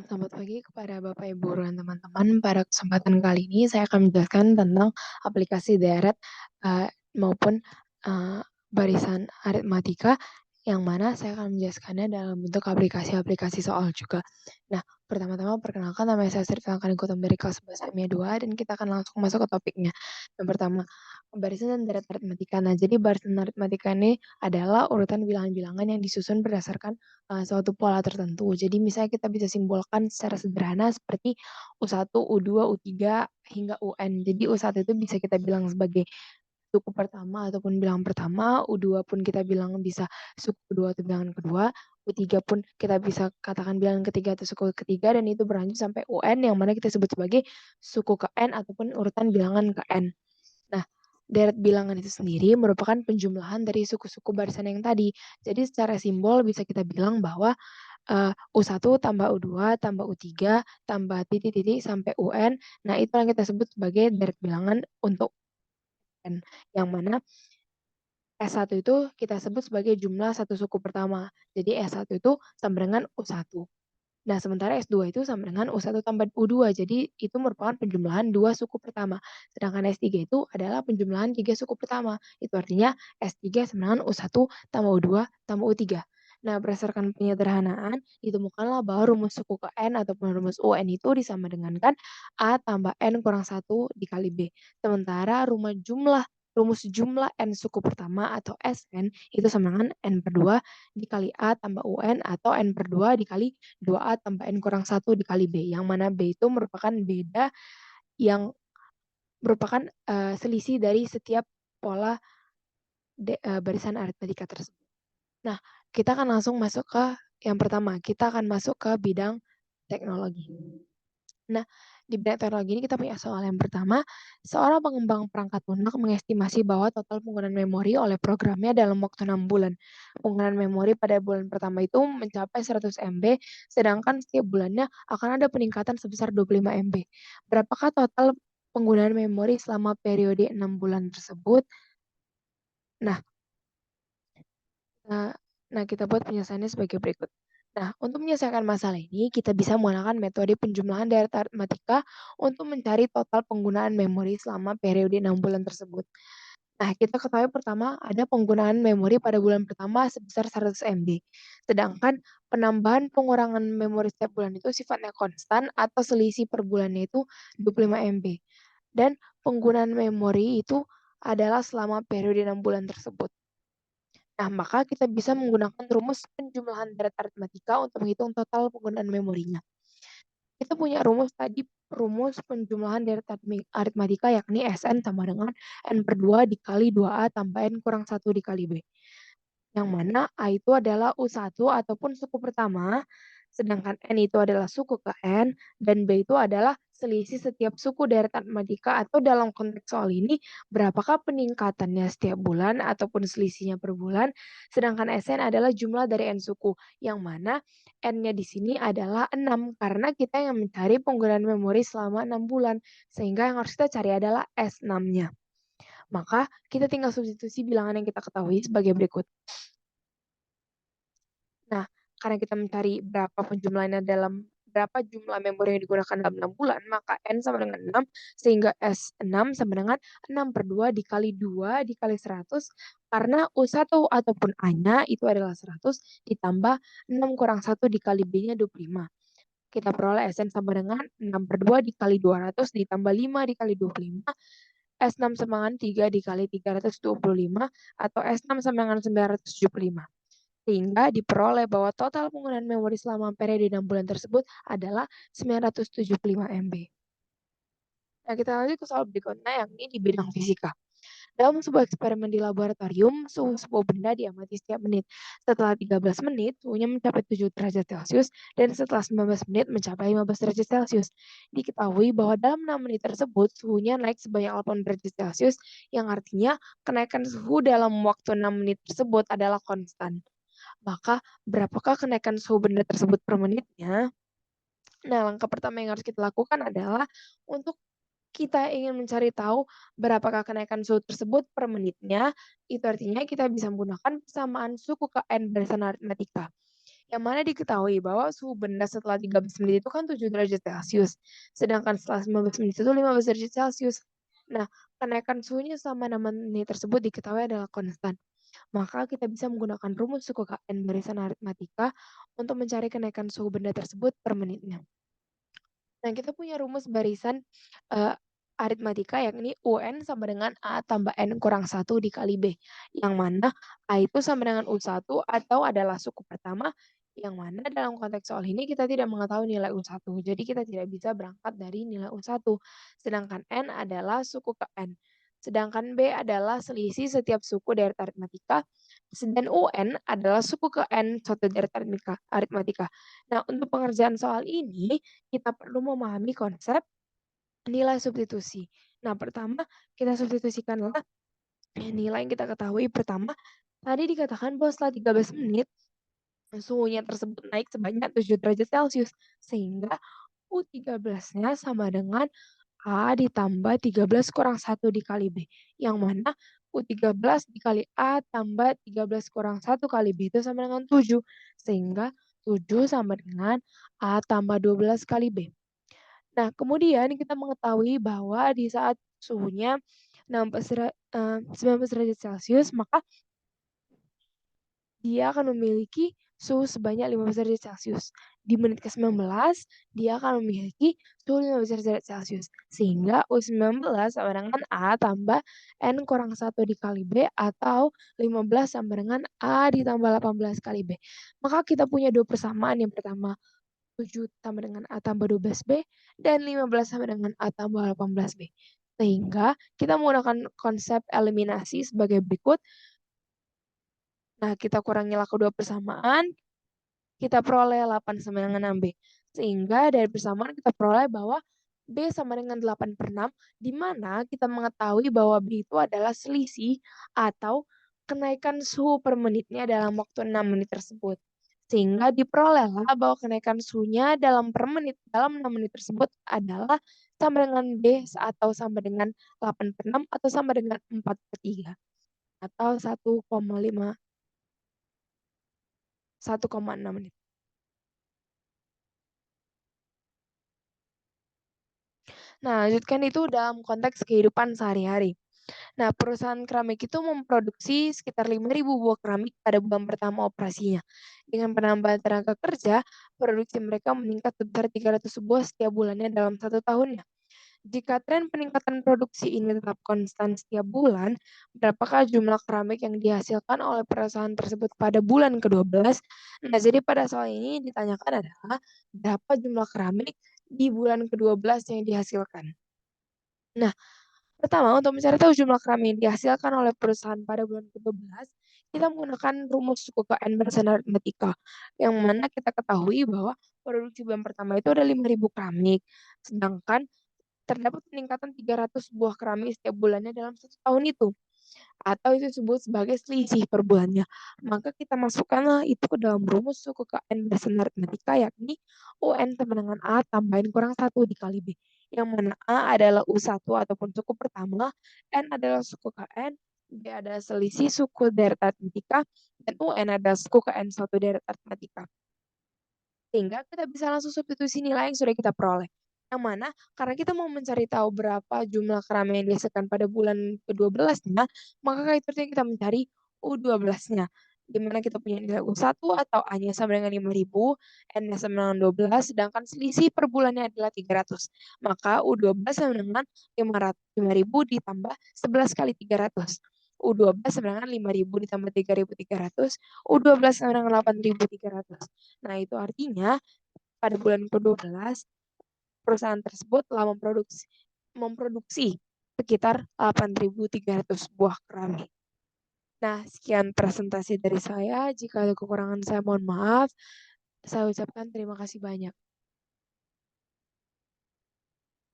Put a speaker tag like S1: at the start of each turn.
S1: Selamat pagi kepada Bapak, Ibu, dan teman-teman. Pada kesempatan kali ini saya akan menjelaskan tentang aplikasi deret, maupun, eee, barisan aritmatika, yang mana saya akan menjelaskannya dalam bentuk aplikasi-aplikasi soal juga. Nah, pertama-tama perkenalkan nama saya Sri Finalkan Gautam dari kelas 11 Kimia 2 dan kita akan langsung masuk ke topiknya. Yang pertama, barisan dan deret aritmatika. Nah, jadi barisan aritmatika ini adalah urutan bilangan-bilangan yang disusun berdasarkan suatu pola tertentu. Jadi misalnya kita bisa simpulkan secara sederhana seperti U1, U2, U3, hingga UN. Jadi U1 itu bisa kita bilang sebagai suku pertama ataupun bilangan pertama, U2 pun kita bilang bisa suku kedua atau bilangan kedua, U3 pun kita bisa katakan bilangan ketiga atau suku ketiga, dan itu berlanjut sampai UN yang mana kita sebut sebagai suku ke N ataupun urutan bilangan ke N. Nah, deret bilangan itu sendiri merupakan penjumlahan dari suku-suku barisan yang tadi. Jadi secara simbol bisa kita bilang bahwa U1 tambah U2 tambah U3 tambah titik-titik sampai UN. Nah, itu yang kita sebut sebagai deret bilangan untuk N, yang mana S1 itu kita sebut sebagai jumlah satu suku pertama. Jadi S1 itu sama dengan U1. Nah, sementara S2 itu sama dengan U1 tambah U2. Jadi itu merupakan penjumlahan 2 suku pertama. Sedangkan S3 itu adalah penjumlahan 3 suku pertama. Itu artinya S3 sama dengan U1 tambah U2 tambah U3. Nah, berdasarkan penyederhanaan, ditemukanlah bahwa rumus suku ke N ataupun rumus UN itu disama dengankan A tambah N kurang 1 dikali B. Sementara rumus jumlah N suku pertama atau SN itu sama dengan N per 2 dikali A tambah UN atau N per 2 dikali 2A tambah N kurang 1 dikali B, yang mana B itu merupakan beda yang merupakan, selisih dari setiap pola barisan aritmatika tersebut. Nah, kita akan langsung masuk ke yang pertama, kita akan masuk ke bidang teknologi. Nah, di bidang teknologi ini kita punya soal yang pertama, seorang pengembang perangkat lunak mengestimasi bahwa total penggunaan memori oleh programnya dalam waktu 6 bulan. Penggunaan memori pada bulan pertama itu mencapai 100 MB, sedangkan setiap bulannya akan ada peningkatan sebesar 25 MB. Berapakah total penggunaan memori selama periode 6 bulan tersebut? Nah, Nah nah, kita buat penyelesaiannya sebagai berikut. Nah, untuk menyelesaikan masalah ini, kita bisa menggunakan metode penjumlahan deret aritmatika untuk mencari total penggunaan memori selama periode 6 bulan tersebut. Nah, kita ketahui pertama ada penggunaan memori pada bulan pertama sebesar 100 MB. Sedangkan penambahan pengurangan memori setiap bulan itu sifatnya konstan atau selisih per bulannya itu 25 MB. Dan penggunaan memori itu adalah selama periode 6 bulan tersebut. Nah, maka kita bisa menggunakan rumus penjumlahan deret aritmatika untuk menghitung total penggunaan memorinya. Kita punya rumus tadi, rumus penjumlahan deret aritmatika yakni Sn sama dengan N per 2 dikali 2A tambah N kurang 1 dikali B. Yang mana A itu adalah U1 ataupun suku pertama, sedangkan N itu adalah suku ke N, dan B itu adalah selisih setiap suku deret aritmatika, atau dalam konteks soal ini, berapakah peningkatannya setiap bulan ataupun selisihnya per bulan, sedangkan Sn adalah jumlah dari N suku, yang mana N-nya di sini adalah 6, karena kita yang mencari penggunaan memori selama 6 bulan, sehingga yang harus kita cari adalah S6-nya. Maka kita tinggal substitusi bilangan yang kita ketahui sebagai berikut. Nah, karena kita mencari berapa jumlah memori yang digunakan dalam 6 bulan, maka N sama dengan 6, sehingga S6 sama dengan 6 per 2 dikali 2 dikali 100, karena U1 ataupun A-nya itu adalah 100, ditambah 6 kurang 1 dikali B-nya 25. Kita peroleh Sn sama dengan 6 per 2 dikali 200 ditambah 5 dikali 25, S6 sama dengan 3 dikali 325, atau S6 sama dengan 975. Sehingga diperoleh bahwa total penggunaan memori selama periode 6 bulan tersebut adalah 975 MB. Nah, kita lanjut ke soal berikutnya, yakni di bidang fisika. Dalam sebuah eksperimen di laboratorium, suhu sebuah benda diamati setiap menit. Setelah 13 menit, suhunya mencapai 7 derajat Celcius, dan setelah 19 menit mencapai 15 derajat Celcius. Diketahui bahwa dalam 6 menit tersebut, suhunya naik sebanyak 8 derajat Celcius, yang artinya kenaikan suhu dalam waktu 6 menit tersebut adalah konstan. Maka, berapakah kenaikan suhu benda tersebut per menitnya? Nah, langkah pertama yang harus kita lakukan adalah untuk kita ingin mencari tahu berapakah kenaikan suhu tersebut per menitnya, itu artinya kita bisa menggunakan persamaan suku ke N barisan aritmatika. yang mana diketahui bahwa suhu benda setelah 13 menit itu kan 7 derajat Celcius, sedangkan setelah 15 menit itu 15 derajat Celcius. Nah, kenaikan suhunya selama 6 menit tersebut diketahui adalah konstan. Maka kita bisa menggunakan rumus suku KN barisan aritmatika untuk mencari kenaikan suhu benda tersebut per menitnya. Nah, kita punya rumus barisan, eee, aritmatika yakni UN sama dengan A tambah N kurang 1 dikali B, yang mana A itu sama dengan U1 atau adalah suku pertama, yang mana dalam konteks soal ini kita tidak mengetahui nilai U1. Jadi kita tidak bisa berangkat dari nilai U1. Sedangkan N adalah suku ke N. Sedangkan B adalah selisih setiap suku dari aritmatika, dan UN adalah suku ke N suatu dari aritmatika. Nah, untuk pengerjaan soal ini kita perlu memahami konsep nilai substitusi. Nah, pertama kita substitusikanlah nilai yang kita ketahui. Pertama, tadi dikatakan bahwa setelah 13 menit suhunya tersebut naik sebanyak 7 derajat Celcius, sehingga U13-nya sama dengan A ditambah 13 kurang 1 dikali B, yang mana U13 dikali A tambah 13 kurang 1 kali B itu sama dengan 7, sehingga 7 sama dengan A tambah 12 kali B. Nah, kemudian kita mengetahui bahwa di saat suhunya 19 derajat Celcius, maka dia akan memiliki suhu sebanyak 15 derajat Celcius. Di menit ke-19, dia akan memiliki suhu 15 derajat Celcius. Sehingga U19 sama dengan A tambah N kurang 1 dikali B atau 15 sama dengan A ditambah 18 kali B. Maka kita punya dua persamaan. Yang pertama 7 sama dengan A tambah 12B dan 15 sama dengan A tambah 18B. Sehingga kita menggunakan konsep eliminasi sebagai berikut. Nah, kita kurangilah kedua persamaan, kita peroleh 8 sama dengan 6B. Sehingga dari persamaan kita peroleh bahwa B sama dengan 8/6, di mana kita mengetahui bahwa B itu adalah selisih atau kenaikan suhu per menitnya dalam waktu 6 menit tersebut. Sehingga diperolehlah bahwa kenaikan suhunya dalam 6 menit tersebut adalah sama dengan B atau sama dengan 8/6 atau sama dengan 4/3 atau 1,6 menit. Nah, lanjutkan itu dalam konteks kehidupan sehari-hari. Nah, perusahaan keramik itu memproduksi sekitar 5.000 buah keramik pada bulan pertama operasinya. Dengan penambahan tenaga kerja, produksi mereka meningkat sebesar 300 buah setiap bulannya dalam 1 tahunnya. Jika tren peningkatan produksi ini tetap konstan setiap bulan, berapakah jumlah keramik yang dihasilkan oleh perusahaan tersebut pada bulan ke-12? Nah, jadi pada soal ini ditanyakan adalah berapa jumlah keramik di bulan ke-12 yang dihasilkan. Nah, pertama, untuk mencari tahu jumlah keramik yang dihasilkan oleh perusahaan pada bulan ke-12, kita menggunakan rumus suku KN berdasarkan aritmatika, yang mana kita ketahui bahwa produksi bulan pertama itu ada 5.000 keramik, sedangkan terdapat peningkatan 300 buah keramik setiap bulannya dalam 1 tahun itu, atau itu disebut sebagai selisih per bulannya. Maka kita masukkanlah itu ke dalam rumus suku KN berdasarkan aritmatika, yakni UN sama dengan A tambahin kurang 1 dikali B. Yang mana A adalah U1 ataupun suku pertama, N adalah suku KN, B adalah selisih suku deret aritmatika, dan UN adalah suku KN suatu deret aritmatika. Sehingga kita bisa langsung substitusi nilai yang sudah kita peroleh. Yang mana karena kita mau mencari tahu berapa jumlah keramik yang dihasilkan pada bulan ke-12-nya, maka kaitannya kita mencari U12-nya. Di mana kita punya nilai U1 atau A-nya sama dengan 5.000, N-nya sama dengan 12, sedangkan selisih per bulannya adalah 300. Maka U12 sama dengan 5.000 ditambah 11 kali 300. U12 sama dengan 5.000 ditambah 3.300, U12 sama dengan 8.300. Nah, itu artinya pada bulan ke-12 perusahaan tersebut telah memproduksi sekitar 8.300 buah keramik. Nah, sekian presentasi dari saya. Jika ada kekurangan saya mohon maaf. Saya ucapkan terima kasih banyak.